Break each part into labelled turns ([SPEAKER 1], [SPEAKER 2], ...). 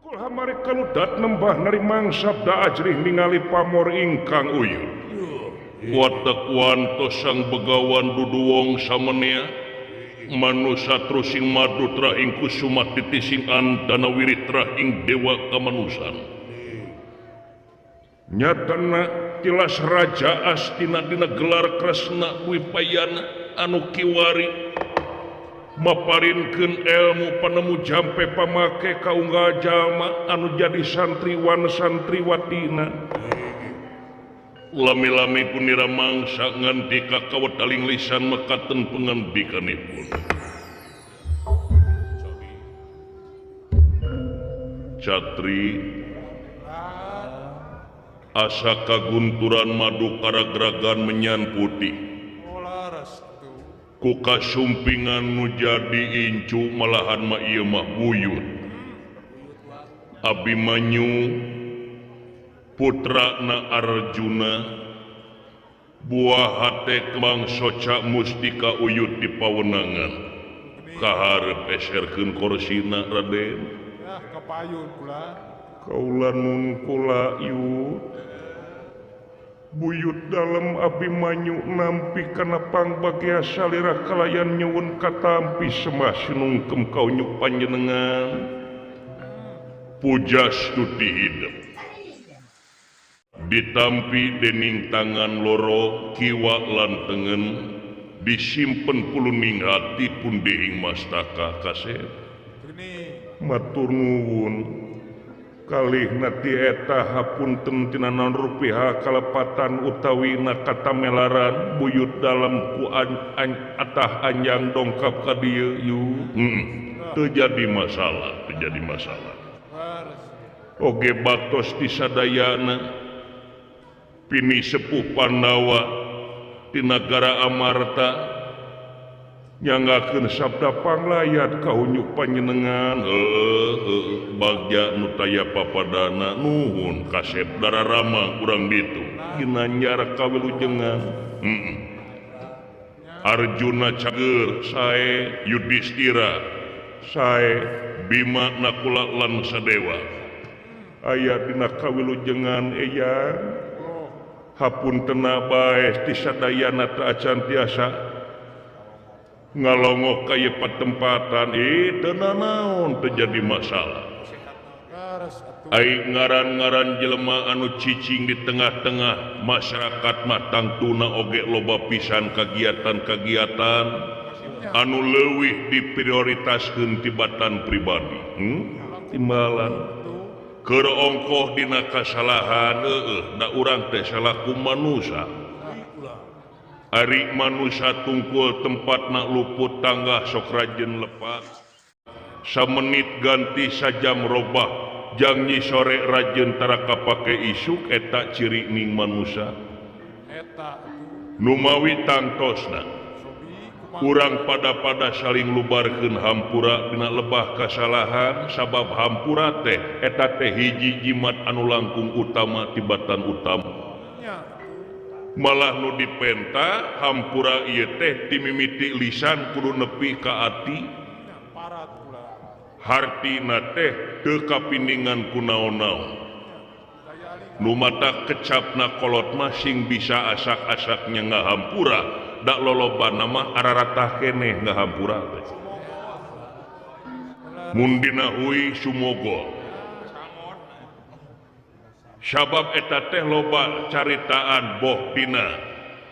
[SPEAKER 1] Kaludat nembah narimang sabda ajrih ningali pamor ingkang uyuh. Watak sang begawan duduwong samania manusa trusing madu traing kusumat titising antana wirid traing dewa kamanusan. Nyatana tilas raja astina dina gelar Kresna Wipayana anu kiwari maparinkeun ilmu panemu jampe pamake kaunggal jalma anu jadi santriwan santriwatina. Lami-lami punira mangsa nganti ka kawetaling lisan mekaten pengambikanipun. Catri asa kagunturan madu karagragan menyan putih ku kasumpingan nu jadi incu malahan ma ieu mah buyut. Abimanyu putra na Arjuna buah hate kembang soca mustika uyut di pawenangan kaharep eserkeun korsina Raden.
[SPEAKER 2] Kapayun kula
[SPEAKER 1] Kaula nun kula yut buyut dalam Abimanyu nampi kana pangbagia salira kalayan nyuwun katampi semah sinungkem kau nyuk panjenengan puja stuti hidup ditampi dening tangan loro kiwa lan tengen disimpen puluning hati pun deing mastaka kasep matur nuwun kalih nati eta hapunten tina naon rupiah kalepatan utawi kata melaran buyut dalam ku atah anjang dongkap ka dieu yu terjadi masalah oge baktos di sadayana pini sepuh Pandawa di negara Amarta nyanggakeun sabda panglayat kaunyuk panjenengan bagja nu taya papadana nuhun kasep dararama urang ditu ginanjar kawilujengan. Arjuna cager sae Yudhistira sae Bima nakula lan sadewa aya dina kawilujengan eyang hapuntenna bae ti sadayana teu acan tiasa ngalongok ka ieu patempatan teu nanaon teu jadi masalah. Ai ngaran-ngaran jelema anu cicing di tengah-tengah masyarakat mah tangtuna oge loba pisan kagiatan-kagiatan anu leuwih diprioritaskeun tibatan pribadi. Timbalan keur ongkoh dina kasalahan da urang teh salaku manusia. Ari manusia tungkul tempatna luput tangga sok rajen lepas. Samenit ganti sajam robah janji sore rajen tara kapake isuk eta ciri ning manusia. Numawi tangtosna urang pada saling lubarkeun hampura dina lebah kasalahan sabab hampura teh eta teh hiji jimat anu langkung utama tibatan utama. Malah nu dipenta hampura ieu teh timimiti lisan kudu nepi ka ati hartina teh teu kapindingan ku naon-naon. Nu mata kecapna kolot mah sing bisa asak-asaknya ngahampura dak lolobana mah araratah keneh ngahampura teh. Mun dina huy sumogo sabab eta teh loba caritaan boh dina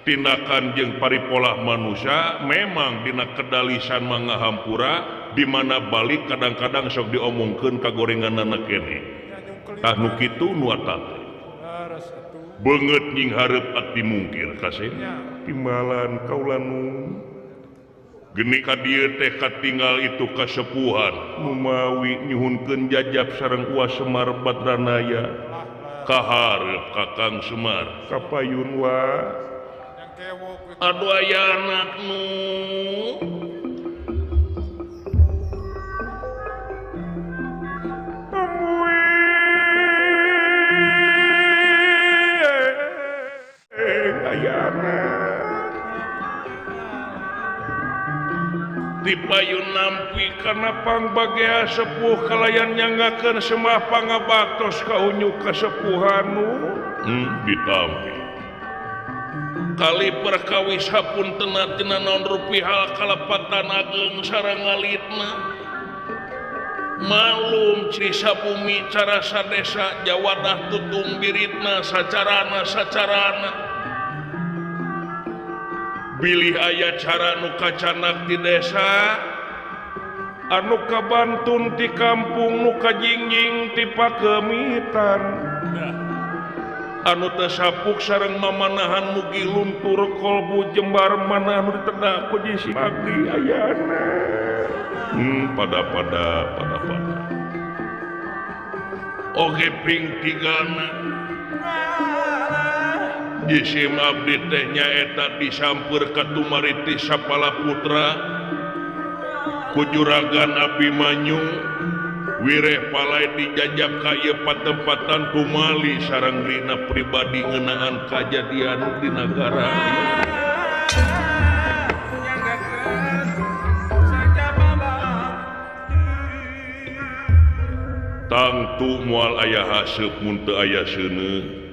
[SPEAKER 1] tindakan jeung paripolah manusia memang dina kedalisan mah ngahampura di mana balik kadang-kadang sok diomongkeun kagorenganana keneh. Tah nu kitu nu eta teh beungeut nying hareup ati mungkir kasih timbalan kaula nu geni ka dieu teh katinggal itu kasepuhan numawi nyuhunkeun jajab sareng Uas Semar Badranaya kahareup Kakang Semar kapayun wa adu aya anak nu dipayun nampi karena pangbagea sepuh kalayan nyangakeun sembah pangabaktos kaunyu kasepuhanu ditampi kali perkawis hapun tenatina naon rupihal kalepatan ageng sareng ngalitna malum cirisa bumi cara sadesa jawadah tutung biritna sacarana bilih aya cara nu kacanak di desa anu kabantun ti kampung nu kajingjing ti pakemitan anu tesapuk sareng mamanahan mugi luntur kolbu jembar manah nu ditedak ku jisi bakti ayana pada oge ping tigana jisim abdi teh nyaeta disampeur ka tumariti sapala putra ku juragan Abimanyu wireh palai dijajak ka ieu patempatan kumali sareng dina pribadi ngeunaan kajadian di nagara tangtu moal aya haseup mun teu aya seuneu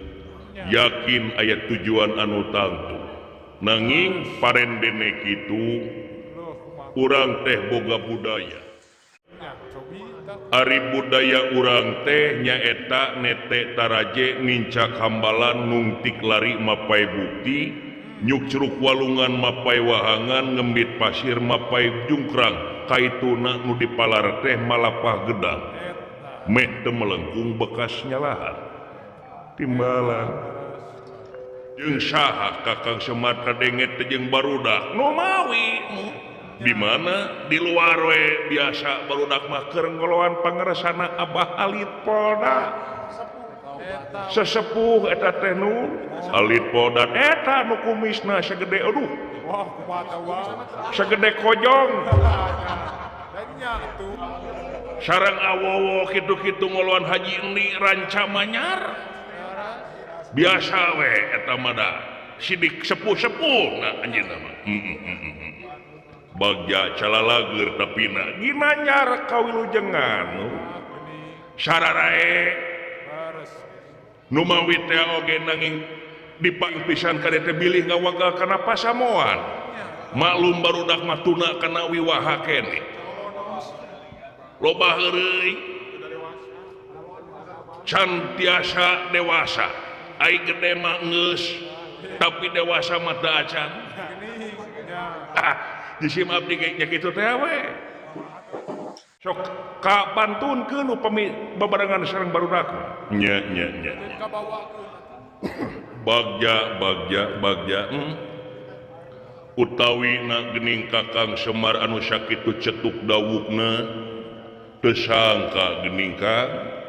[SPEAKER 1] yakin aya tujuan anu tangtu nanging parendene kitu urang teh boga budaya ari budaya urang teh nyaeta nete taraje nincak hambalan nungtik lari mapai bukti nyuk curug walungan mapai wahangan ngembit pasir mapai jungkrang kaituna nu dipalar teh malapah gedang meh teu melengkung bekas nyalahan timbalan jeung saha Kakang Semar kadenget teh jeung barudak nu mawi di mana di luar we biasa barudak mah keur ngoloan pangeresana Abah Alit Polda sesepuh eta teh nu Alit Polda eta nu kumisna sagede aduh sagede kojong sareng awowo kitu-kitu ngoloan haji endi ranca manyar biasa we eta mah da sidik sepuh-sepuh nah anjeunna mah bagja calalager tapina gina nyar kawilujengan sararae nu mawi teh oge nanging dipangpisan kade teh bilih ngawagal kana pasamoan maklum barudak mah tuna kana wiwaha keneh loba heureuy can tiasa dewasa ai gede mah geus tapi dewasa mah teu acan jisim abdi nya kitu teh we sok ka bantunkeun upami babarengan sareng barudak nya bagja utawina geuning Kakang Semar anu sakitu cetuk dawuhna teu sangka geuning Kang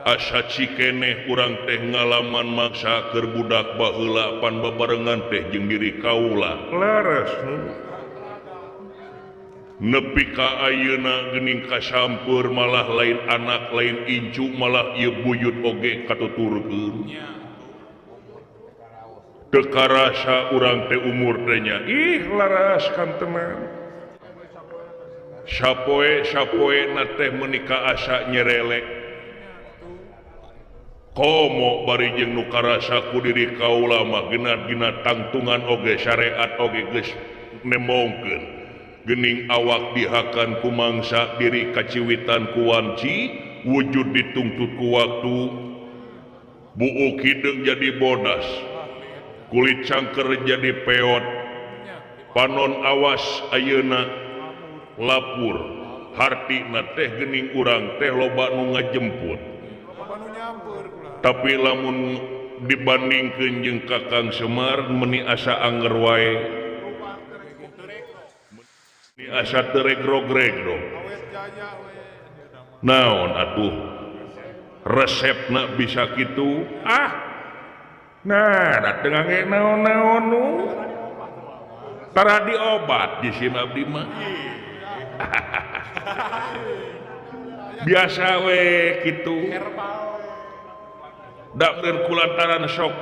[SPEAKER 1] asa cikeneh urang teh ngalaman maksa keur budak baheula pan babarengan teh jeung diri kaula laras nepi ka ayeuna geuning kasampeur malah lain anak lain incu malah ieu buyut oge katuturkeun teu karasa urang teh umur teh nya ih laras kantenan sapoe na teh menika asa nyerelek komo bari jeung nu karasa ku diri kaula mah geuna tangtungan oge syariat oge geus nembongkeun geuning awak dihakan ku mangsa diri kaciwitan ku wanci wujud dituntut ku waktu buuk hideung jadi bodas kulit cangker jadi peot panon awas ayeuna lapur hartina teh geuning urang teh loba nu ngajemput tapi lamun dibandingkeun jeung Kakang Semar meuni asa anger wae meuni asa teu regrog-regro naon atuh resepna bisa kitu nah dateng angge naon-naon nu tara diobat jisim abdi mah biasa we kitu dakeun kulantaran sok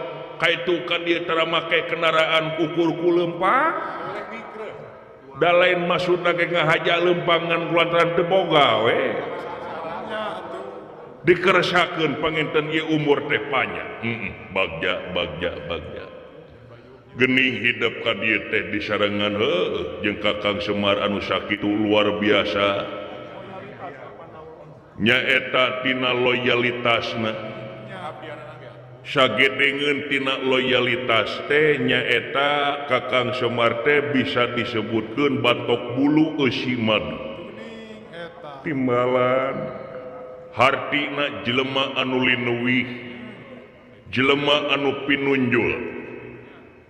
[SPEAKER 1] kaitu kan dieu tara make kendaraan ukur ku leumpah da lain maksudna ge ngahaja lempangan kulantaran teu boga we dikeresakeun panginten ieu umur teh panjang bagja gening hidup ka dieu teh disarengan heueuh jeung Kakang Semar anu sakitu luar biasa nyaeta tina loyalitasna sagedengeun tina loyalitas teh nyaeta Kakang Semar teh bisa disebutkeun batok bulu eusi madu timbalan hartina jelema anu linuwih jelema anu pinunjul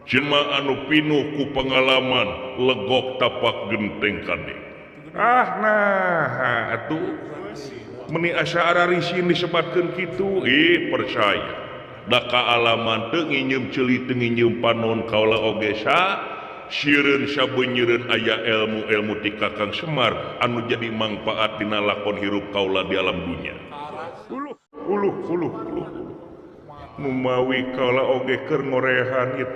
[SPEAKER 1] jelema anu pinuh ku pengalaman legok tapak genteng kade nah atuh meni asa ararisin disebatkeun kitu percaya da kaalaman teu nginyeum ceuli teu nginyeum panon kaula oge sieun sabeunyeurun aya ilmu ti Kakang Semar anu jadi manfaat dina lakon hirup kaula di alam dunia uluh nu mawi kaula oge keur ngorehan ieu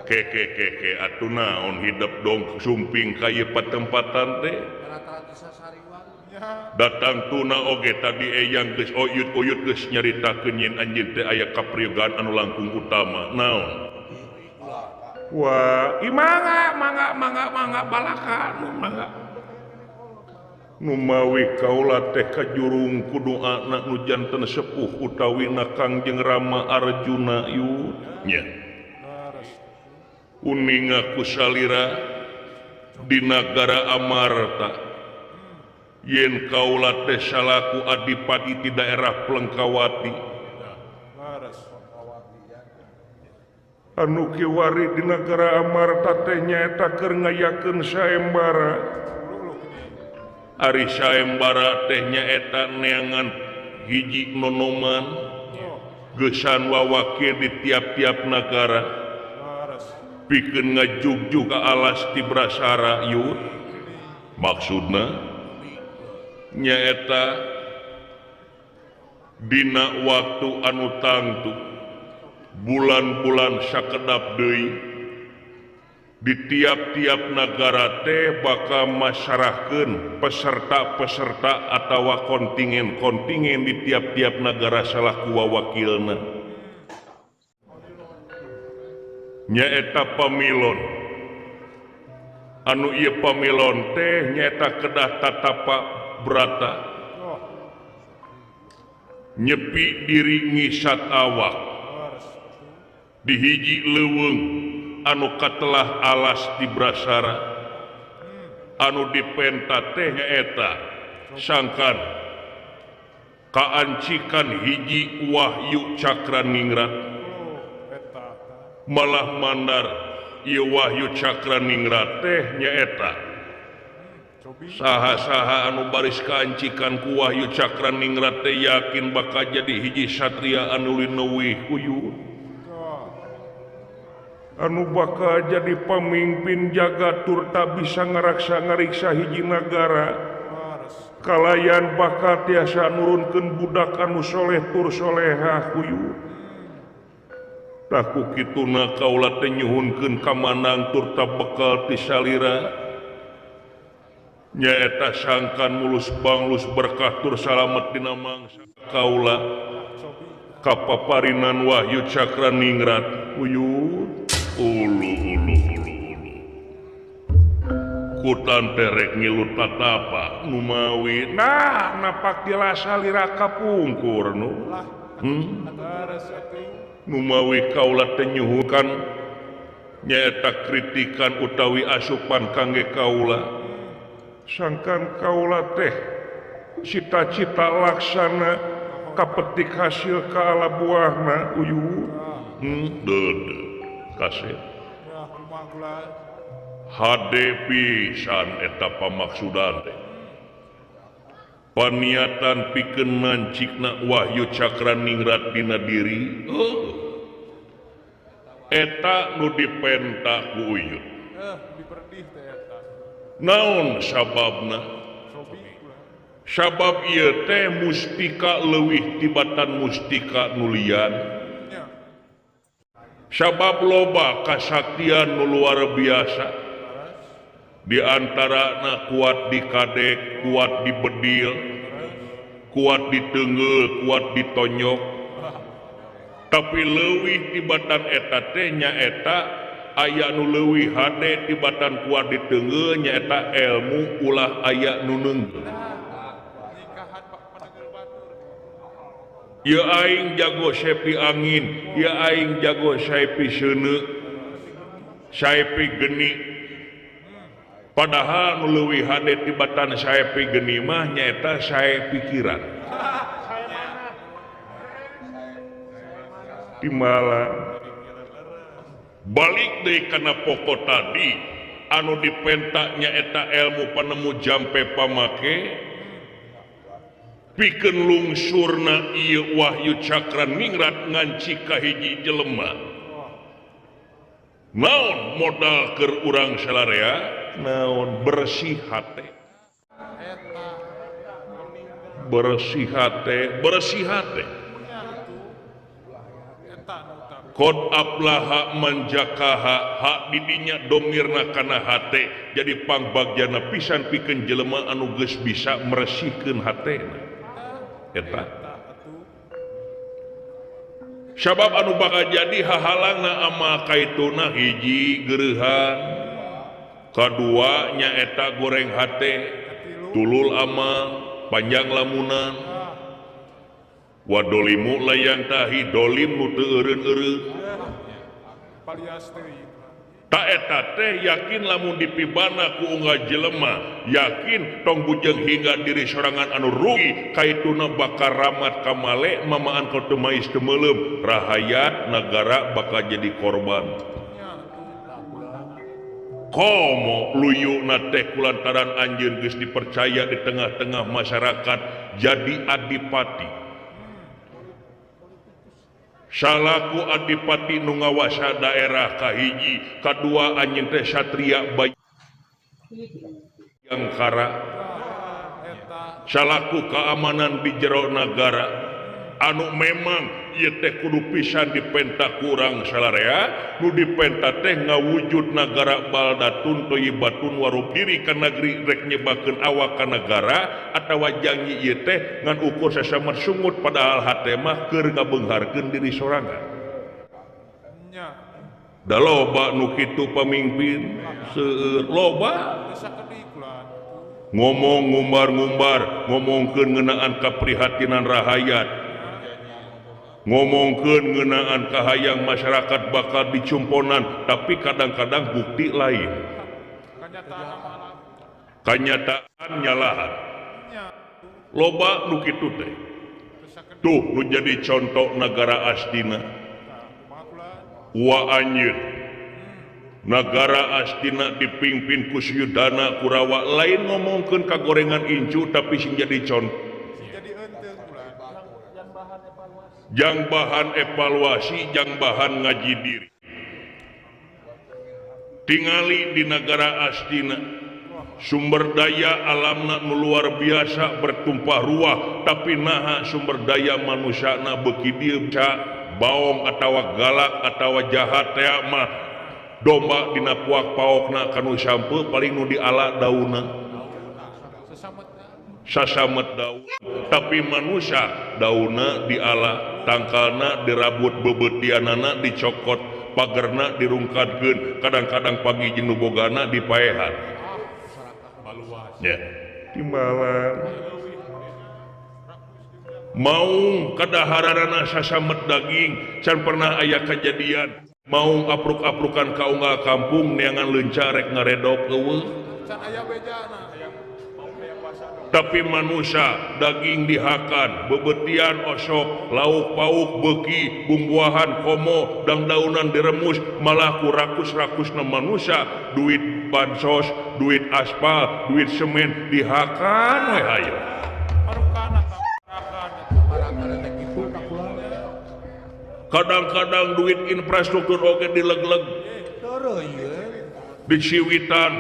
[SPEAKER 1] teh ke atuh naon hidup dong sumping ka ieu patempatan teh datang tuna oge tadi eyang geus oyut-oyut geus nyaritakeun yen anjeun teh aya kapriyogaan anu langkung utama naon wah mangga balaka nu mawi kaula teh ka jurung kudu anak nu janten sepuh utawi na Kangjeng Rama Arjuna yu nya uning aku salira di nagara Amarta yen kaula teh salaku adipati di daerah Plengkawati anu kiwari di negara Amarta teh nyaeta keur ngayakeun saembara ari saembara teh nyaeta neangan hiji nonoman geusan wawakil di tiap-tiap negara pikeun ngajugjug ka alas ti Brasara yu maksudna nyaeta dina waktu anu tangtu bulan-bulan sakedap deui di tiap-tiap negara teh bakal masyarahkeun peserta-peserta atawa kontingen-kontingen di tiap-tiap negara salaku wawakilna nyaeta pamilon anu ieu pamilon teh nyaeta kedah tatapa brata nyepi diri ngisat awak di hiji leuweung anu katelah alas di Brasara anu dipenta teh nyaeta sangkan kaancikan hiji Wahyu Cakraningrat malah mandar ieu Wahyu Cakraningrat teh nyaeta saha-saha anu baris kaancikan ku Wahyu Cakraningrat teh yakin bakal jadi hiji satria anu linuwih kuyu anu bakal jadi pamimpin jagatur tak bisa ngariksa hiji negara kalayan bakal tiasa nurunkeun budak anu soleh tur solehah kuyu taku kituna kaula teh nyuhunkeun ka manang tur tak bekal ti salira nyaeta sangkan mulus banglus berkah tur salamet dina mangsa kaula kapaparinan Wahyu Cakraningrat uyut ulu kutan terek ngilut tatapa nu mawi napak dila salira kapungkur nu mawi kaula teh nyuhunkan nyaeta kritikan utawi asupan kangge kaula sangkan kaula teh cita-cita laksana kapetik hasil kaala buahna uyu kasih hade pisan eta pamaksudan teh paniatan pikeun nancikna Wahyu Cakraningrat dina diri eta nu dipenta ku uyut naon sababna sabab ieu teh mustika leuwih tibatan mustika nulian sabab loba kasaktian nu luar biasa di antarana kuat di kadek, kuat di bedil, kuat di tenggel, kuat di tonyok. Tapi leuwih tibatan eta teh nyaeta aya nu leuwih hade tibatan kuat di tenggel nyaeta ilmu ulah aya nu neunggel. Ieu aing jago sepi angin, ieu aing jago saepi seuneu, saepi geni. Padahal nu leuwih hade tibatan saepi geni mah nyaeta sae pikiran. Timbalan balik deui kana pokok tadi anu dipenta nyaeta ilmu panemu jampe pamake pikeun lungsurna ieu wahyu cakra ningrat nganci ka hiji jelema. Naon modal keur urang salarea? Naon bersih hate. Bersih hate, bersih hate. Qad aflaha man jakaha, hak didinya domirna kana hate jadi pangbagyana pisan pikeun jelema anu geus bisa meresihkeun hatena. Eta sabab anu bakal jadi hahalangna amal kaituna hiji gereuhan, kadua nyaeta goreng hate, tulul amal, panjang lamunan, wadolimu layang tahi dolim nu teu eureun-eureun. Tak eta teh yakin lamun dipibana ku unggal jelema, yakin tong bujeng hingga diri sorangan anu rugi kaituna bakal ramat kamale mamaan kau temais temelem rahayat negara bakal jadi korban. Komo luyu na teh kulantaran anjeun geus dipercaya di tengah-tengah masyarakat jadi adipati. Salaku adipati nu ngawasa daerah kahiji, kadua anjeun teh satria bayi yang kara. Salaku keamanan di jero negara anu memang ieu teh kudu pisan dipenta kurang salarea, nu dipenta teh ngawujud negara baldatun thayyibatun warub diri ka negeri rek nyebakeun awak ka negara atawa janji ieu teh ngan ukur sasamar sungut padahal hate mah keur ngabeungharkeun diri sorangan. Da loba nu kitu pamimpin seueur loba ngomong ngumbar-ngumbar ngomongkeun ngeunaan kaprihatinan rahayat, ngomongkeun ngeunaan kahayang masyarakat bakal dicumponan, tapi kadang-kadang bukti lain, kanyataan nyalahan. Loba nu kitu teh. Tuh nu jadi contoh negara astina. Wa anjeun negara astina dipimpin ku Suyudana Kurawa lain ngomongkeun kagorengan incu tapi sing jadi contoh. Jang bahan evaluasi, jang bahan ngaji diri. Tingali di negara astina sumber daya alamna nu luar biasa bertumpah ruah, tapi naha sumber daya manusiana beuki dieu baong atawa galak atawa jahat teh mah domba dina puak paokna kanu sampeu paling nu diala daunna sasamet daun, tapi manusia daunna diala, tangkalna dirabut, bebetianana dicokot, pagerna dirungkadkeun, kadang-kadang pagi jeung nu bogana dipaehan. Ya, timbalan maung kadaharanana sasamet daging can pernah aya kejadian maung apruk-aprukan ka unggal kampung neangan leunca rek ngaredok eueuh can aya bejana. Tapi manusia daging dihakan, bebetian osok, lauk pauk beuki, bumbuahan komo, dang-daunan diremus, malah ku rakus-rakusna manusia, duit bansos, duit aspal, duit semen dihakan we hayu. Kadang-kadang duit infrastruktur oge dileg-leg, diciwitan.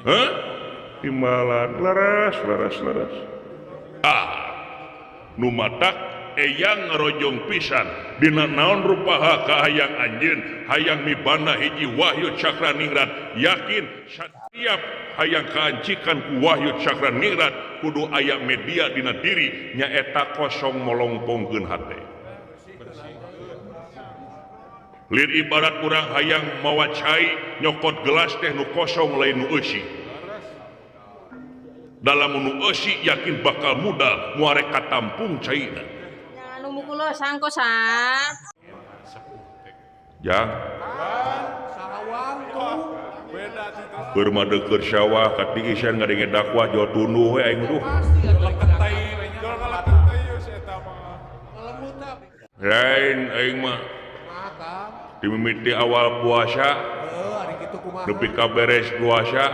[SPEAKER 1] Hah? Timbalan leres. Nu matak eyang ngarojong pisan dina naon rupaha ka hayang anjeun hayang mibana hiji wahyu cakra ningrat yakin setiap hayang kaancikan ku wahyu cakra ningrat kudu aya media dina diri nyaeta kosong molongpongkeun hate lir ibarat urang hayang mawa cai nyokot gelas teh nu kosong lain nu eusi dalam nu eusi yakin bakal mudah muarek katampung caina
[SPEAKER 3] Jangan umukulo sangko sang.
[SPEAKER 1] jang
[SPEAKER 2] Sarawang tuh beda situ.
[SPEAKER 1] bermadeukeun sawah ka tiisan ngadenge dakwah jual tunduh we aing duh
[SPEAKER 2] Jual ketai yeuh si eta mah.
[SPEAKER 1] lain aing mah di mimiti awal puasa nepi ka beres puasa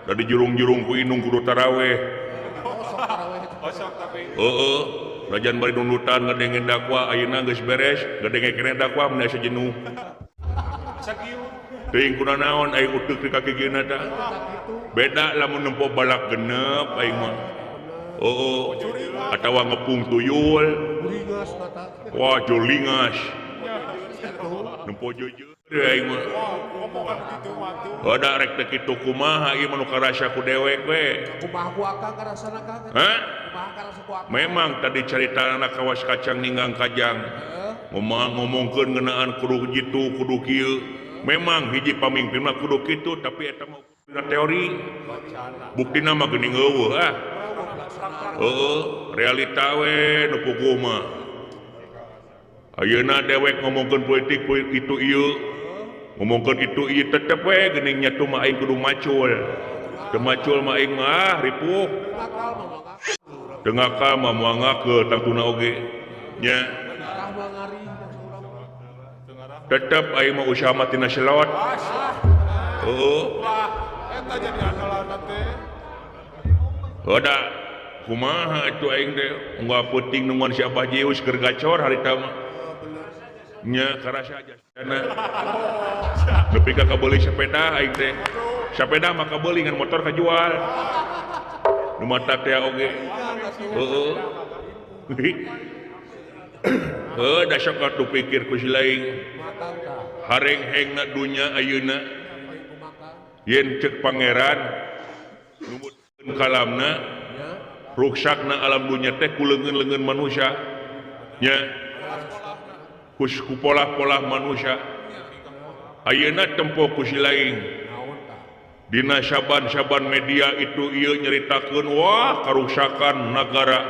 [SPEAKER 1] da di jurung-jurung ku indung kudu taraweh
[SPEAKER 2] Kosong tapi
[SPEAKER 1] heeh lajan bari nunutan ngadengen dakwah ayeuna geus beres ngadengen keneh dakwah mun asa jenuh
[SPEAKER 2] sakieu.
[SPEAKER 1] teuing kuna naon aing uteuk di kaki geuna tah beda lamun nempo balak genep aing mah heeh atawa ngepung tuyul wah jolingas nempo jujur aing mah
[SPEAKER 2] Ngomongan begitu mah tuh.
[SPEAKER 1] ada rek teh kitu kumaha ieu manu karasa ku dewek we
[SPEAKER 4] Kumaha ku akang karasana kang?
[SPEAKER 1] hah
[SPEAKER 4] Kumaha karasa ku akang?
[SPEAKER 1] memang tadi caritana kawas kacang ninggang kajang ngomongkeun ngeunaan kudu jitu kudu kieu memang hiji pamimpin mah kudu kitu tapi eta mah teori buktina mah geuning eueuh heeh realita we nu puguh mah ayeuna dewek ngomongkeun politik itu ieu ngomongkeun itu ieu tetep we geuning nyatu mah aing kudu macul teu macul mah aing mah ripuh
[SPEAKER 4] Akal mah
[SPEAKER 1] teu ngakal mah moal ngakeul tangtuna oge nya
[SPEAKER 4] ngarah mah ngari.
[SPEAKER 1] tetep aing mah usaha mah tina selot heeh
[SPEAKER 2] Wah, eta jadi andalan teh.
[SPEAKER 1] ada kumaha itu aing teh unggal peuting nu ngan si Abah Jeus keur gacor harita mah nya karasa aja sana nepi ka kabeuli sepeda aing teh sepeda mah kabeuli ngan motor kajual nu mata teh oge heeh heuh da sok atuh pikir ku si laing
[SPEAKER 4] Makang tah.
[SPEAKER 1] hareng-hengna dunya ayeuna yen ceuk pangeran numutkeun kalamna ruksakna alam dunya teh ku leungeun-leungeun manusia nya ku pola-pola manusia ayeuna tempo ku si laing dina saban-saban media itu ieu nyaritakeun wah karuksakan nagara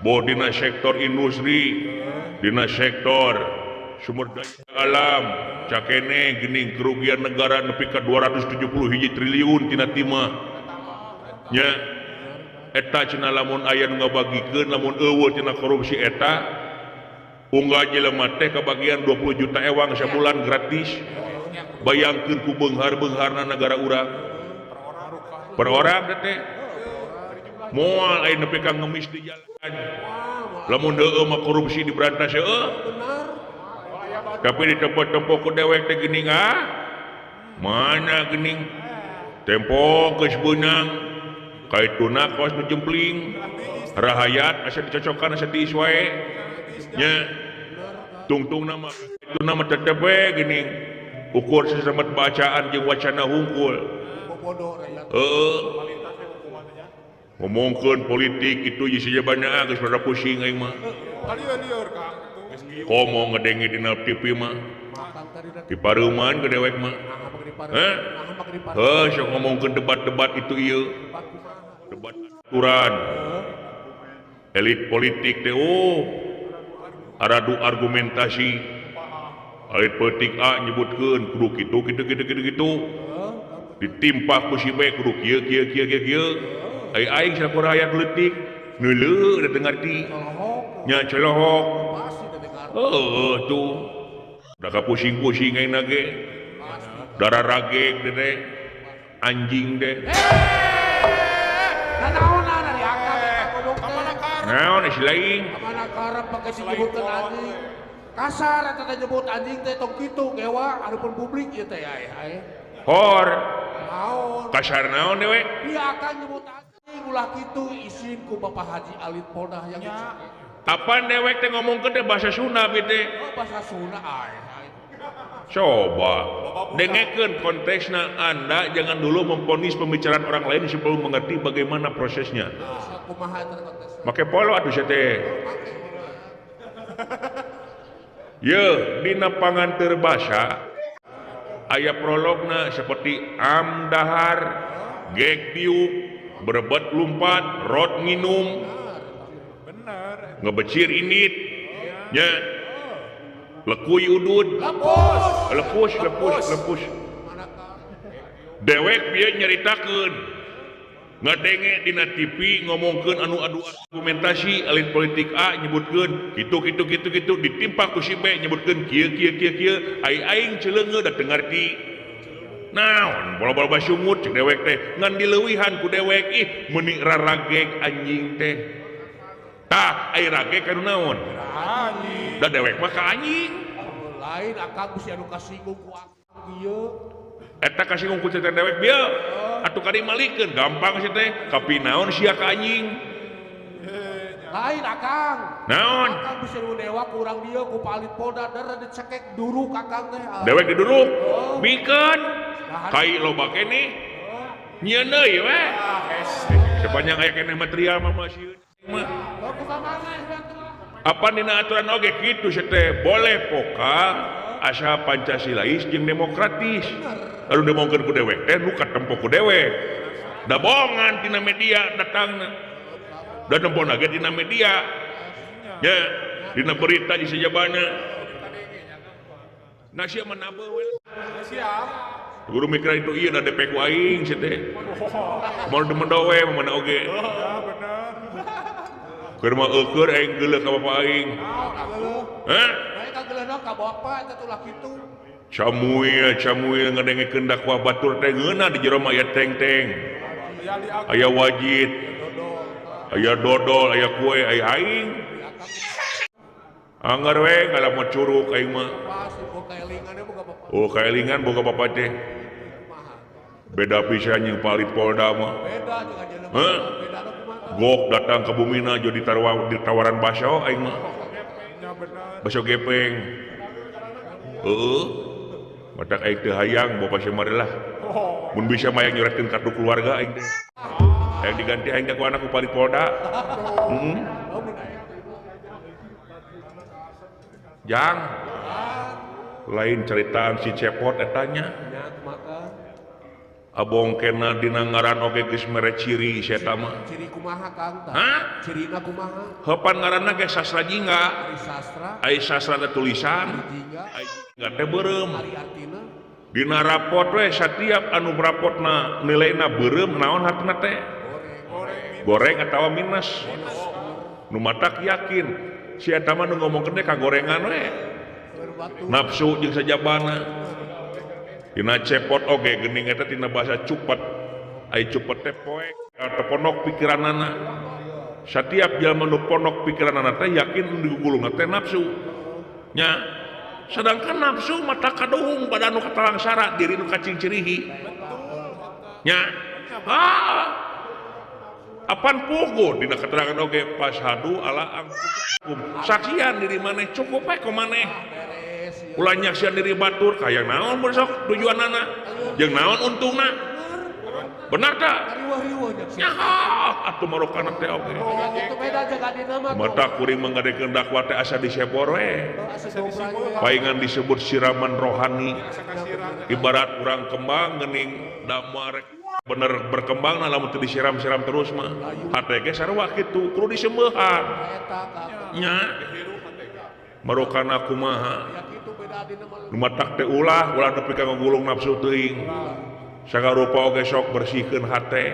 [SPEAKER 1] boh dina sektor industri dina sektor sumber daya alam cakene geuning kerugian negara nepi ka 271 triliun tina timah nya eta cenah lamun aya nu ngabagikeun lamun eueuh tina korupsi eta unggah jelema teh kabagian 20 juta ewang sabulan gratis bayangkeun ku beunghar-beungharna negara urang per orang teh moal aya nepi ka ngemis di jalan lamun heueuh mah korupsi diberantas heueuh tapi di tempat-tempat ku dewek teh geuning mana geuning tempo geus beunang kaituna kaos nu jempling rahayat asa dicocokan asa diis wae nya tungtungna mah kaituna mah tetep we geuning ukur sesamet bacaan jeung wacana hungkul
[SPEAKER 4] Bobodo rek.
[SPEAKER 1] heeh ngomongkeun politik itu ieu sajabana geus rada pusing aing mah
[SPEAKER 2] Lieur Kang tuh.
[SPEAKER 1] komo ngedenge dina TV mah
[SPEAKER 4] Makang tadi dah.
[SPEAKER 1] di pareuman ke dewek mah
[SPEAKER 4] Nah, bagi di pareu.
[SPEAKER 1] heh
[SPEAKER 4] Nah, bagi di pareu.
[SPEAKER 1] sok ngomongkeun debat-debat itu ieu
[SPEAKER 4] Debat kumaha?
[SPEAKER 1] debat aturan elit politik teh aradu argumentasi elit politik A nyebutkeun kudu kitu ditimpa ku si B kudu kieu aing sakumaha rakyat leutik neuleuh da teu ngarti
[SPEAKER 4] Lohok.
[SPEAKER 1] nya celohok
[SPEAKER 4] Pasti da dengar.
[SPEAKER 1] tuh da kapusing-pusing aing ge darah rageg deh anjing deh
[SPEAKER 4] Nanaona dari akang ngomong teh.
[SPEAKER 1] naon si laing
[SPEAKER 4] Kamana karep pake disebutkeun anjing. Kasar eta teh nyebut anjing teh tong kitu gewa adupun publik ieu teh aya.
[SPEAKER 1] hor
[SPEAKER 4] Naon?
[SPEAKER 1] kasar naon deh we
[SPEAKER 4] Dia akan nyebut anjing ulah kitu izin ku Bapak Haji Alit Polda yang
[SPEAKER 1] Apaan dewek teh ngomong teh bahasa Sunda bete.
[SPEAKER 4] Oh bahasa Sunda
[SPEAKER 1] Coba dengekeun konteksnya, Anda jangan dulu memponis pembicaraan orang lain sebelum mengerti bagaimana prosesnya.
[SPEAKER 4] Kumaha eta kontes.
[SPEAKER 1] Make polo atuh sia teh. Ye, dina panganteur basa aya prologna seperti amdahar, gek piuk, berebet lumpat, rot nginum,
[SPEAKER 2] Bener.
[SPEAKER 1] ngebecir init, nya lekuy udud, lepus. Dewek bieu nyaritakeun ngadenge dina TV ngomongkeun anu argumentasi elit politik A nyebutkeun kitu ditimpa ku si B nyebutkeun kieu aing celeungeun da teu ngarti naon bola-bola sungut cek dewek teh ngan dileuwihan ku dewek ih meuni raragek anjing teh tah ai ragek anu naon da dewek mah ka anjing
[SPEAKER 4] Lain akang bisa anu kasinggung ku akang ieu.
[SPEAKER 1] eta kasinggung ku teh dewek bieu atuh kadi malikeun gampang sih teh kapinaon sia ka anjing
[SPEAKER 4] Lain akang.
[SPEAKER 1] naon
[SPEAKER 4] Akang bisa nu dewa ku urang dieu ku palit polda dere dicekek duruk akang teh.
[SPEAKER 1] dewek diduruk mikeun kai loba kene nyieun deui we sepanjang aya keneh material mah masih mah
[SPEAKER 4] Ku kamaneh atuh.
[SPEAKER 1] apa dina aturan oge kitu sia teh boleh poka asa Pancasilais jeung demokratis lalu dimongkeun ku dewek teh nu katempo ku dewek da bohongan tina media datangna da nempona ge dina media ya dina berita di sejabana nah sia manabeul we
[SPEAKER 2] Siap.
[SPEAKER 1] guru mikir itu iya da DP ku aing sia teh moal demen dowe mana oge
[SPEAKER 2] Ya bener.
[SPEAKER 1] keur mah eukeur aing geuleuh ka bapak aing hah
[SPEAKER 4] Bae kageuleuhna ka bapa eta tuh laki tuh.
[SPEAKER 1] camuil ngadengekeun dakwah batur teh ngeuna di jero mah aya teng-teng
[SPEAKER 2] Ya di aku.
[SPEAKER 1] aya wajit aya dodol aya kue aya aing anggar we ngalamun curug aing mah
[SPEAKER 4] Pas ibu kaelingannya boga bapa.
[SPEAKER 1] oh kaelingan boga bapak teh beda pisan jeung palit polda mah
[SPEAKER 4] Beda jeung ajeuna.
[SPEAKER 1] Hah?
[SPEAKER 4] Beda na kumaha.
[SPEAKER 1] gok datang ke bumina jadi ditawaran baso aing mah
[SPEAKER 2] Ya bener.
[SPEAKER 1] baso gepeng heeh matak aing teu hayang bapak samarelah mun bisa mah yang nyuratkeun kartu keluarga aing teh aing diganti aing ku anak ku palit polda jang lain ceritaan si cepot etanya
[SPEAKER 4] Nya maka
[SPEAKER 1] abong kena dina ngaran oge geus mere ciri sia eta mah
[SPEAKER 4] ciri kumaha Kang tah?
[SPEAKER 1] hah
[SPEAKER 4] Cirina kumaha?
[SPEAKER 1] heupan ngaranna ge sastra jingga
[SPEAKER 4] Ari sastra,
[SPEAKER 1] ai sastra teh tulisan
[SPEAKER 4] jingga,
[SPEAKER 1] ai jingga teh beureum
[SPEAKER 4] ari artina.
[SPEAKER 1] dina rapot we satiap anu rapotna nilaina beureum naon hartina teh goreng atawa minus nu matak yakin si eta mah nu ngomongkeun teh kagorengan we
[SPEAKER 4] Berbatu.
[SPEAKER 1] nafsu jeung sajabana dina cepot oge geuning eta tina bahasa cupet ai cupet teh poek teu ponok pikiranana satiap jalma nu ponok pikiranana teh yakin di gulungna teh nafsu nya sedangkan nafsu mata kaduhung badan nu katalangsara diri nu kacing cirihi nya apan puguh dina keterangan oge pashadu ala angkusakum saksian diri maneh cukup we ku maneh
[SPEAKER 4] Beres.
[SPEAKER 1] ulah nyaksian diri batur kaya naon besok tujuanana jeung naon untungna benar tak
[SPEAKER 4] Riwah-riwah nya.
[SPEAKER 1] nyaha atuh marokana teh oge
[SPEAKER 4] Itu beda jaga dina mah.
[SPEAKER 1] mata kuring menggadekeun dakwah teh asa disebor we
[SPEAKER 4] Asa dobrang.
[SPEAKER 1] paingan disebut siraman rohani ibarat urang kembang geuning damar bener berkembang nah lamun teu disiram-siram terus mah hate ge sarua kitu kudu disembeuhan
[SPEAKER 4] Eta Kang.
[SPEAKER 1] nya marokana kumaha
[SPEAKER 4] Ya kitu beda dina mah.
[SPEAKER 1] lumatak teh ulah nepi ka ngagulung nafsu teuing sagarupa oge sok bersihkeun hate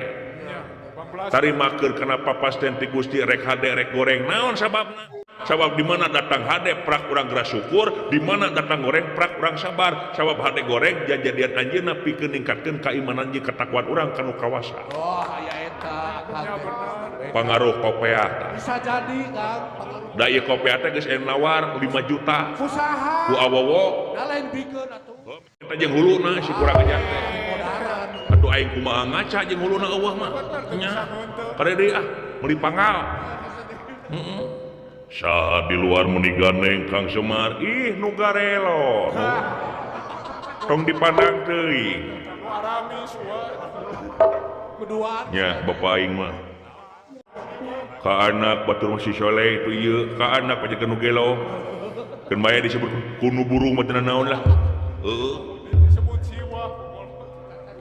[SPEAKER 1] tarimakeun kana papasten ti Gusti rek hade rek goreng naon sababna sabab di mana datang hade prak urang geura syukur di mana datang goreng prak urang sabar sabab hade goreng jajadian anjeunna pikeun ningkatkeun keimanan jeung ketakwaan urang kanu kawasa
[SPEAKER 4] Oh, aya eta Kang.
[SPEAKER 1] pangaruh kopiah tah
[SPEAKER 4] Bisa jadi Kang. Pengaruh.
[SPEAKER 1] da ieu kopiah teh geus nawar 5 juta
[SPEAKER 4] Usaha.
[SPEAKER 1] ku awowo
[SPEAKER 4] Da lain bikeun atuh.
[SPEAKER 1] kita jeung huluna si kurang aja
[SPEAKER 4] Modaran.
[SPEAKER 1] atuh aing kumaha ngaca jeung huluna eueuh mah nya kada deui meuli panggal saha di luar meni gandeng Kang Semar ih nu garelo tong dipandang teuing
[SPEAKER 2] Aramis wah.
[SPEAKER 4] Keduaan.
[SPEAKER 1] nya bapak aing mah ka anak batur masih soleh itu ieu ka anak aja nu gelo keun maya disebut kunu burung mah teu naon lah
[SPEAKER 2] Disebut jiwa.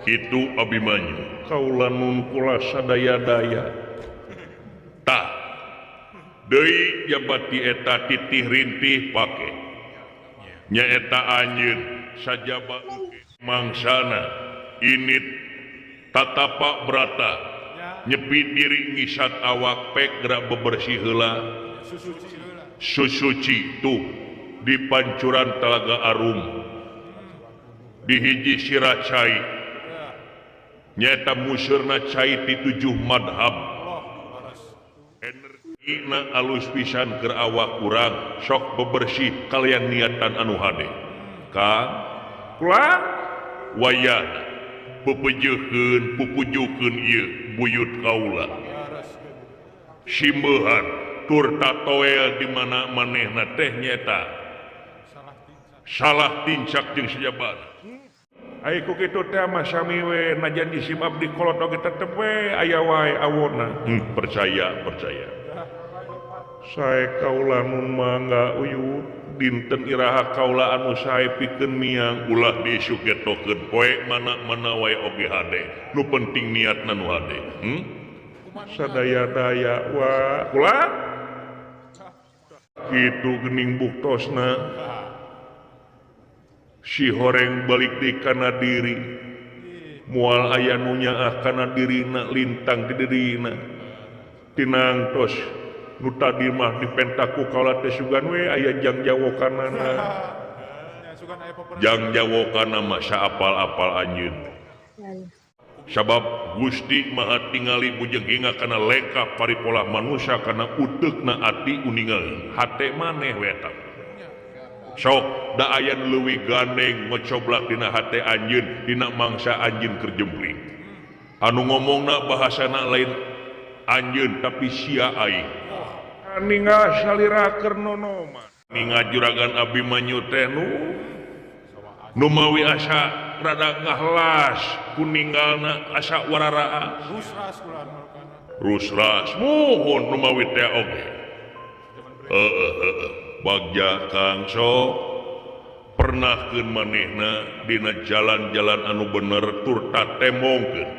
[SPEAKER 1] itu Abimanyu kaula nun kula sadaya-daya tah deui jabati eta titih rintih pake nyaeta anjeun sajaba mangsana init tatapak berata nyepi diri ngisat awak pek gerak bebersih heula susuci tuh di pancuran Telaga Arum di hiji sirah cai nyata musurna cai di 7 madhab energina alus pisan keur awak urang sok bebersih kalian niatan anu hade Kang kula wayahna pepejeukeun pupujukeun ieu buyut kaula simeuhan tur tatoel di mana manehna teh nyata salah tincak jeung sajabana ai ku kitu teh mah sami we najan isim abdi kolot oge tetep we aya wae awona percaya sae kaula nun mangga uyut dinten iraha kaula anu sae pikeun miang ulah disugetokeun poe mana-mana wae oge hade nu penting niatna nu hade sadaya-daya wa kula kitu geuning buktosna si horeng balik di kana diri mual aya nu nyaah kana dirina lintang di dirina tinang tos nu tadi mah dipentaku kaula teh sugan we aya jang jawokanana
[SPEAKER 2] Sugan aya peperan.
[SPEAKER 1] jang jawokana mah saapal-apal anjeun sabab Gusti Maha tingali bujeng hinga kana lengkap paripola manusia kana uteukna ati uningal hate maneh we eta sok da aya nu leuwih gandeng ngocoblak dina hate anjeun dina mangsa anjeun keur jempling anu ngomongna bahasana lain anjeun tapi sia aing ninga saliraker nonoman ninga juragan Abimanyu teh nu mawi asa rada ngahlas kuninggalna asa wararaas
[SPEAKER 2] Rusras kula anu kana.
[SPEAKER 1] rusras muhun nu mawi teh oge bagja Kang sok pernahkeun manehna dina jalan-jalan anu bener tur tatemongkeun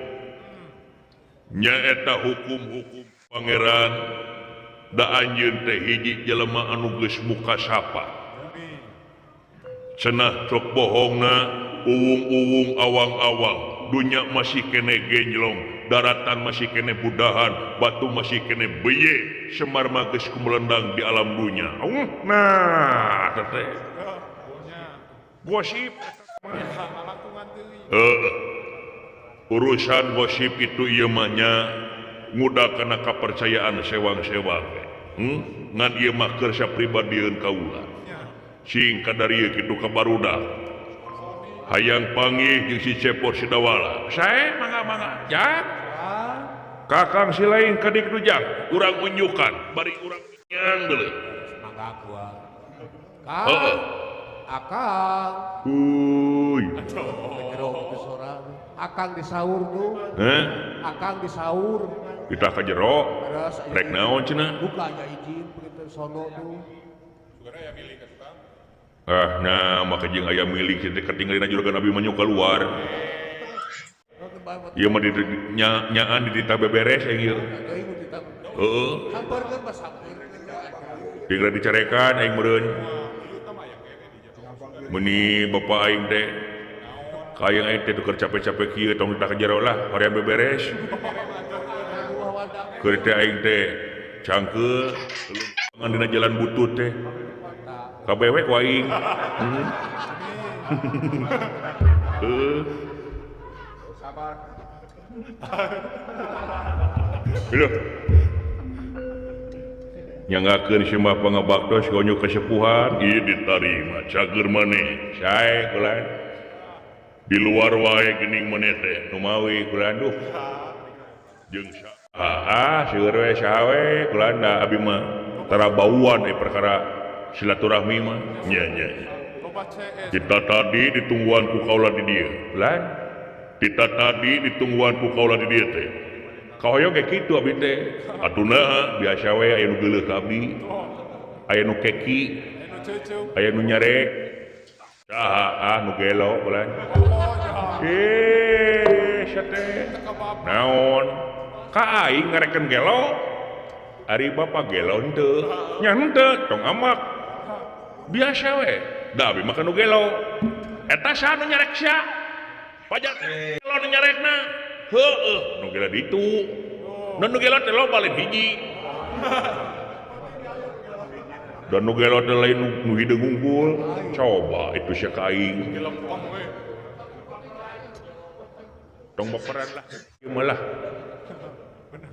[SPEAKER 1] nyaeta hukum-hukum pangeran da anjeun teh hiji jelema anu geus muka sapa cenah cok bohongna uwung-uwung awang-awang dunya masih kene genjlong daratan masih kene budahan batu masih kene beye Semar mah geus kumelendang di alam dunya nah teh gosip urusan gosip itu ieu mah nya ngudak kana kapercayaan sewang-sewang ngan ieu mah keur sapribadieun kaula sing kadarieu kitu ka barudak hayang panggih jeung si Cepor Sidawala sae mangga-mangga jak kakang si lain ka ditu jak urang unjukan bari urang nyang deuleu
[SPEAKER 4] Mangga gua. Kang. Akang.
[SPEAKER 1] uy
[SPEAKER 4] Ero geus sorang. Akang di sahur tuh. Akang di sahur.
[SPEAKER 1] kita ka jero
[SPEAKER 4] Beres
[SPEAKER 1] rek naon cenah
[SPEAKER 4] buka aya izin begitu sono tuh.
[SPEAKER 1] nah maka jeung aya milik teh ketinggalina juragan Abimanyu keluar ieu mah nyaan di dita beberes aing ieu
[SPEAKER 4] Teuing nu ditang.
[SPEAKER 1] heeh
[SPEAKER 4] Sampeurkeun mah sampeurkeun.
[SPEAKER 1] tinggal dicarekan aing meureun meni bapak aing teh kaya aing teh keur capek-capek kieu tong ditah ka jero lah hoream beberes keur teh aing teh cangkeul ngan dina jalan butut teh kabewe ku aing Loh. Nyanggakeun si mah pangabaktos gonyo kesepuhan ieu ditarima cager maneh sae kulan di luar wae geuning maneh teh nu mawi kulan duh jeung seueur we saha we kulan da abi mah antara bauan perkara silaturahmi mah nya
[SPEAKER 2] Loba CS.
[SPEAKER 1] kita tadi ditungguan ku kaula di dieu lain kita tadi ditungguan ku kaula di dieu teh kahoyong kayak kitu abdi teh atuna biasa we aya nu geuleuh ka abdi aya nu keki
[SPEAKER 2] Anu ceuceup.
[SPEAKER 1] aya nu nyarek saha nu gelo lain
[SPEAKER 2] Oh, ya.
[SPEAKER 1] sate
[SPEAKER 2] Kabab.
[SPEAKER 1] naon ka aing ngareken gelo ari bapak gelo henteu nya henteu tong amak biasa we da abi makan nu gelo eta saha nu nyarek sia pajak gelo nu nyarekna heueuh nu gelo ditu nu gelo teh loba lain hiji dan nu gelo teh lain nu hideung unggul coba itu sia ka aing
[SPEAKER 2] Lempang we.
[SPEAKER 1] tong baperan lah ieu mah lah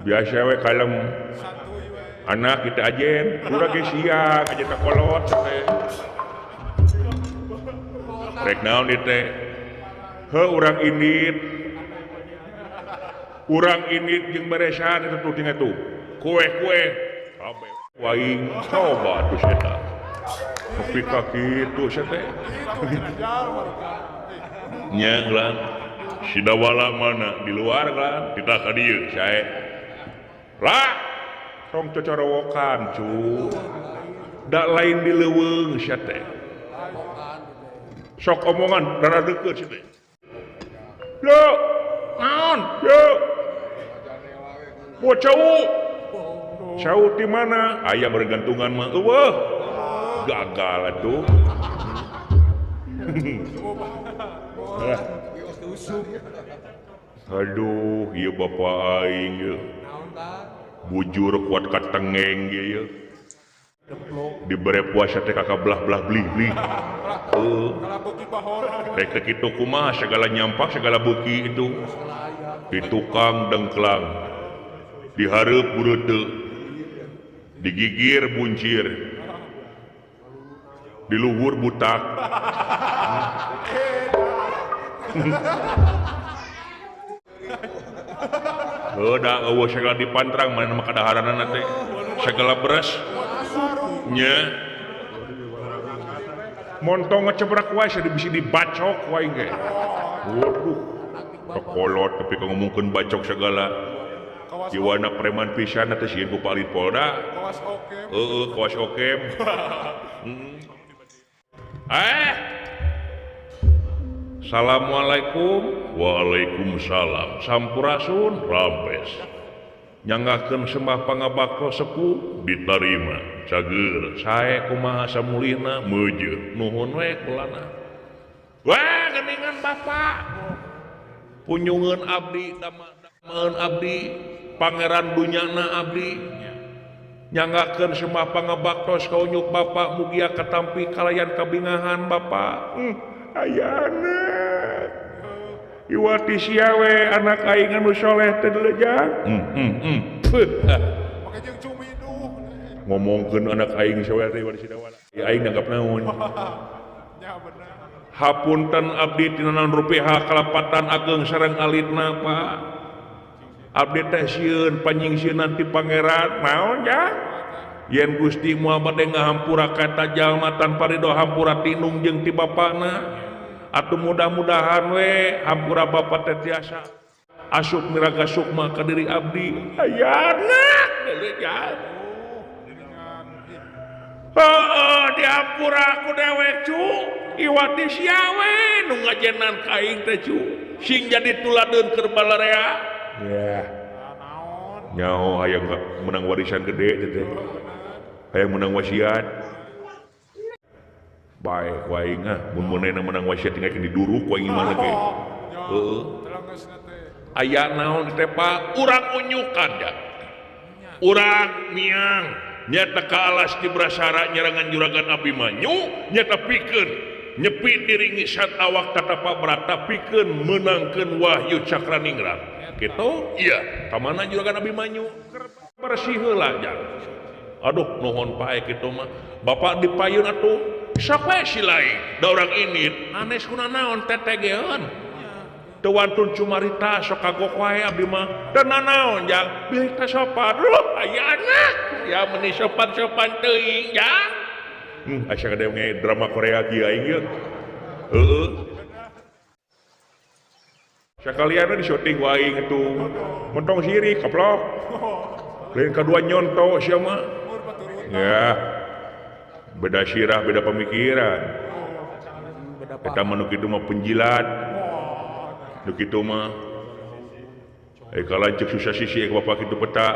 [SPEAKER 1] biasa we kalem
[SPEAKER 2] Santuy we.
[SPEAKER 1] anak kita ajen urang ge siang aja tak kolot teh rek naon ieu teh heuh urang init jeung beresan eta tuh tinggal tuh kue kabeh waing coba tuh eta nepi ka kitu sia teh
[SPEAKER 2] Jar barukan.
[SPEAKER 1] nya lan sidawala mana di luar kan kita ka dieu sae lah tong cocorowokan cu da lain di leuweung sia teh sok omongan dara deukeut sia teh yo naon yo mau cau di mana aya bergantungan mah eueuh gagal atuh aduh ieu bapak aing ieu bujur kuat katengeng ieu dibere puasa teh kakak belah beli
[SPEAKER 2] Kalau beuki bahor.
[SPEAKER 1] rek teh kitu kumaha segala nyampak segala beuki itu di tukang dengklang dihareup bureuteu digigir buncir di luhur butak da eueuh segala dipantrang mana mah kadaharanana teh segala beres nya montong ngecebrak wae sia bisi dibacok wae ge waduh kekolot tapi ngomongkeun bacok segala jiwana preman pisan teh sieun ku Pak Polda
[SPEAKER 2] Kawas oke.
[SPEAKER 1] kawas okem Assalamualaikum. Waalaikumsalam. Sampurasun rampes. Nyanggakeun sembah pangabakto sepuh diterima. Cager sae kumaha samulihna meujeuh. Nuhun we kulana. Wah, geuningan Bapak. Punyungeun abdi damaeun abdi, pangeran dunyana abdi. Nyanggakeun sembah pangabaktos kaunyuk Bapak mugia katampi kalayan kabingahan Bapak. Ayana iwati siawe anak aing anu soleh teh leujang.
[SPEAKER 2] Make jeung cumi duh.
[SPEAKER 1] Ngomongkeun anak aing soleh teh wadi sidawala. Ya aing nanggap naon?
[SPEAKER 2] Ya bener.
[SPEAKER 1] Hapunten abdi tinanan rupiah kalapatan ageng sareng alitna Pak. Abdi teh sieun panyingsieun ti pangeran naon ya? Yen Gusti moal bade ngahampura ka eta jalma tanpa ridho hampura tinung jeung ti bapana. Atuh mudah-mudahan we hampura bapa teh tiasa asup miraga sukma ka diri abdi. Ayana leujang. Heeh, dihampura ku dewek cu. Iwati siawe nu ngajenan ka aing teh cu. Sing jadi tuladeun keur balarea. Ya. Nyaho hayang menang warisan gede teh. Hayang menang wasiat. Baik wae ngah mun meunana menang wasiat tinggal di duruk wae gimana ge. Heeh.
[SPEAKER 2] Telangesna teh.
[SPEAKER 1] Aya naon teh Pak? Urang unyukan ya. Urang miang nyata ka alas ti Brasara nyerangan juragan Abimanyu nyata pikeun nyepi diri ngisat awak tatapa brata pikeun menangkeun Wahyu Cakraningrat. Kitu? Iya. Ka mana juragan Abimanyu? Keur bersih heula jang. Aduh nuhun pae kitu mah. Bapak dipayun atuh sok we silai da urang init anes kuna naon tetegeun wantun cumarita sok kagok wae abdi mah dan nanaon jang bilih teh sopan aya anak ya meni sopan-sopan teuing jang asa kada nge drama Korea kieu aing ieu heeh sakalian di syuting wae itu mentong siri kaplok lain kadua nyonto sia mah ya beda sirah beda pemikiran kita manu kitu mah penjilat nu kitu mah kalancek susah sisi bapak kitu peta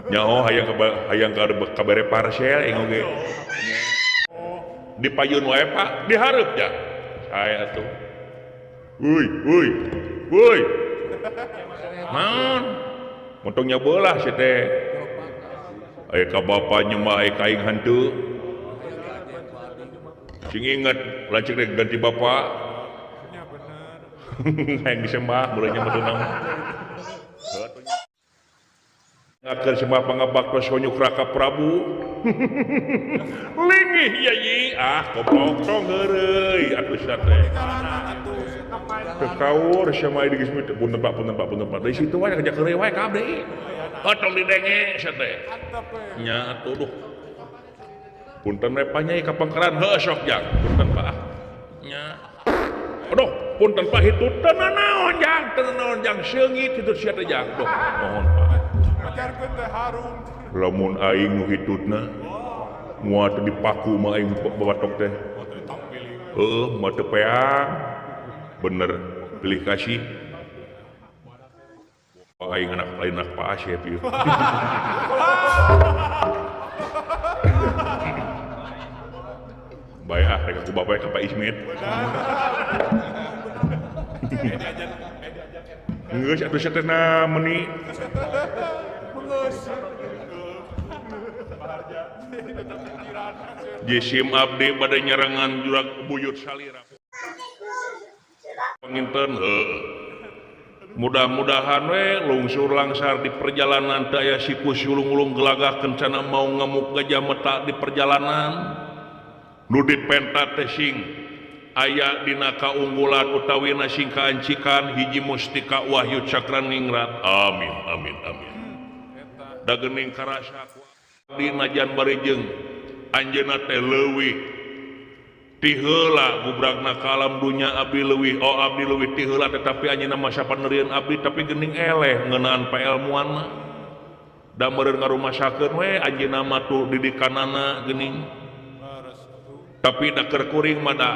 [SPEAKER 1] nyaho hayang kabare parsel oge dipayun wae Pak dihareup ya saya tuh woi naon montongnya belah si teh aya ka bapaknya mah aya ka aing hanteu sing inget lancik deh ganti bapak yang disembah mulainya medunang ngaker sembah pangabak sonyuk raka Prabu lingih ya yi goblok tong heureuy atuh teh kekaur sama di geus punten Pak dari situ wae ngajak heureuy wae ka abdi tong didenge sia teh nya atuh duh punten we panyai ka pangkaran heuh sok jang punten Pak nya aduh punten Pak hitut teu naon jang seungit hitut sia teh jang duh mohon Pak
[SPEAKER 2] ajarkeun teh harum
[SPEAKER 1] lamun aing nu hitutna moal teu dipaku mah aing babatok teh heeh moal teu peang bener pilih kasih aing anak lain anak Pak Asep ieu bae rek aku bapak ka Pak Ismet geus atuh satena meuni Jisim abdi pada nyerangan jurag buyut salira penginten mudah-mudahan we lungsur langsar di perjalanan teh aya sikus ulung-ulung gelagah kencana mau ngamuk gajah meta di perjalanan nu dipenta teh sing aya dina kaunggulan utawi sing kaancikan hiji mustika wahyu cakraningrat amin da geuning karasa di najan barejeung anjeunna teh leuwih ti heula gubragna ka alam dunya abdi leuwih abdi leuwih ti heula tetapi anjeunna masa paneurieun abdi tapi geuning eleh ngeunaan paelmuan mah da meureun ngarumasakeun we anjeunna mah tu didikanana geuning tapi da keur kuring mah da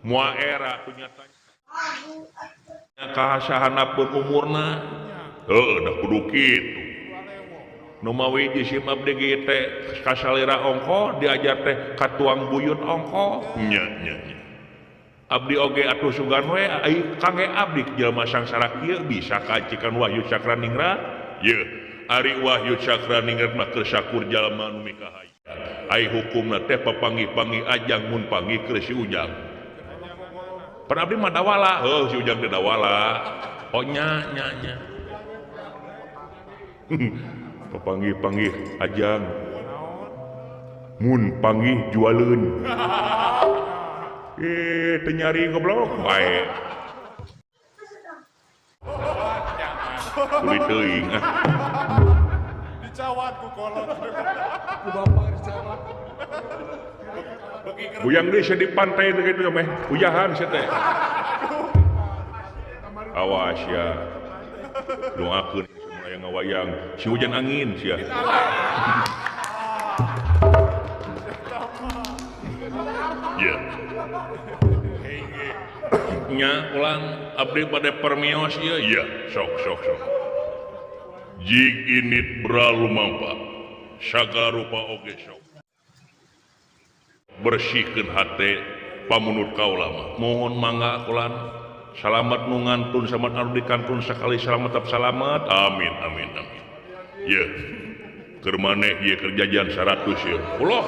[SPEAKER 1] moal era tu nyatanya kahasahanapun umurna da kudu kitu nu mawi jisim abdi teh kasalira ongko diajar teh katuang buyut ongko nya abdi oge atuh sugan we ai kangge abdi jelema sangsara kieu bisa kacikan wahyu cakraningrat ye ari wahyu cakraningrat mah keur sakur jalma nu mikahaya ai hukumna teh papanggih-panggih ajang mun panggih keur si ujang pan abdi mah dawala si ujang teh dawala nya papanggih-panggih ajang mun panggih jualeun teu nyari goblok bae kulit teuing
[SPEAKER 2] dicawat ku kolot
[SPEAKER 4] ku bapak dicawat
[SPEAKER 1] buyang deui sia di pantai teh kitu meh uyahan sia teh awas ya doakeun yang ngawayang si hujan angin sia ya nya ulang abdi pada permios ieu ya sok jig init bralu mampa sagarupa oge sok bersihkeun hate pamunut kaula mah mohon mangga ulan salamet nu ngantun salamet anu dikantun sakali salamet tetap salamet amin ya keur maneh ieu keur jajan 100 ya ulah